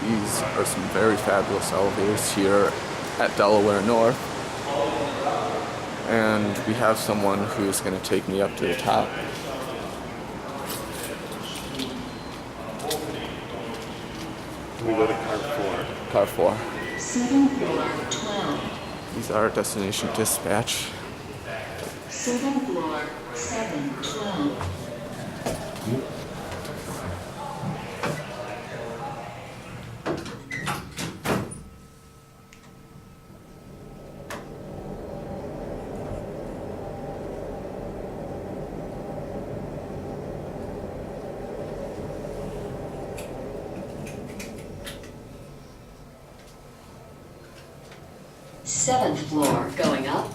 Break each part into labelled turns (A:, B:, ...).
A: These are some very fabulous elevators here at Delaware North. And we have someone who's going to take me up to the top.
B: We go to car 4.
A: Car 4.
C: 7 floor 12.
A: These are destination dispatch.
C: 7 floor 712. Seventh floor going up.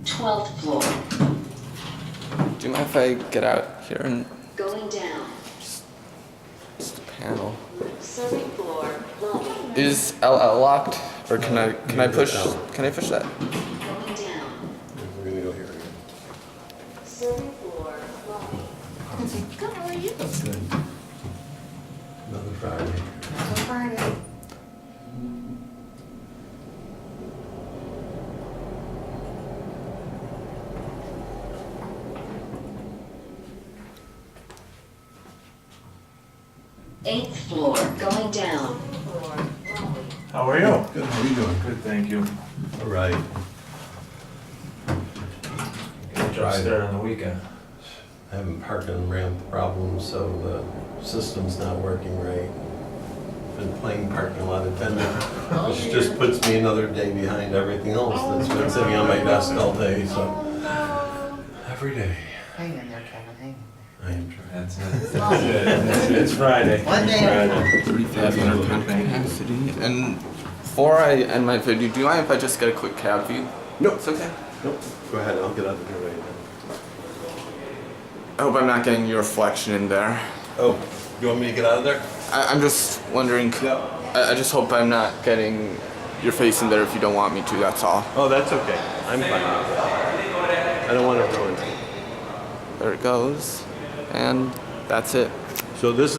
C: Twelfth floor.
A: Do you mind if I get out here and
C: Going down.
A: just the panel?
C: Serving floor lobby.
A: Is LL locked, or can I push that?
C: Going down.
B: We're gonna go here again.
C: Serving floor lobby.
D: Good, how are you?
B: That's good. Another Friday.
D: Friday.
C: Eighth floor going down.
E: How are you?
B: Good, how you doing?
E: Good, thank you.
B: All right.
E: Just there on the weekend.
B: Having parking ramp problems, so the system's not working right. Been playing parking lot attendant, which just puts me another day behind everything else that's been sitting on my desk all day, so. Every day.
D: Hang in there, Kevin, hang in
B: I am trying.
E: That's it. It's Friday.
D: One day.
E: Friday.
A: 3,000 capacity. And before I end my video, do you mind if I just get a quick cab view?
B: Nope.
A: It's okay.
B: Nope. Go ahead, I'll get out of here right now.
A: I hope I'm not getting your reflection in there.
B: Oh, you want me to get out of there?
A: I'm just wondering.
B: No.
A: I just hope I'm not getting your face in there if you don't want me to, that's all.
B: Oh, that's okay. I'm fine with that. I don't want to ruin it.
A: There it goes. And that's it.
B: So this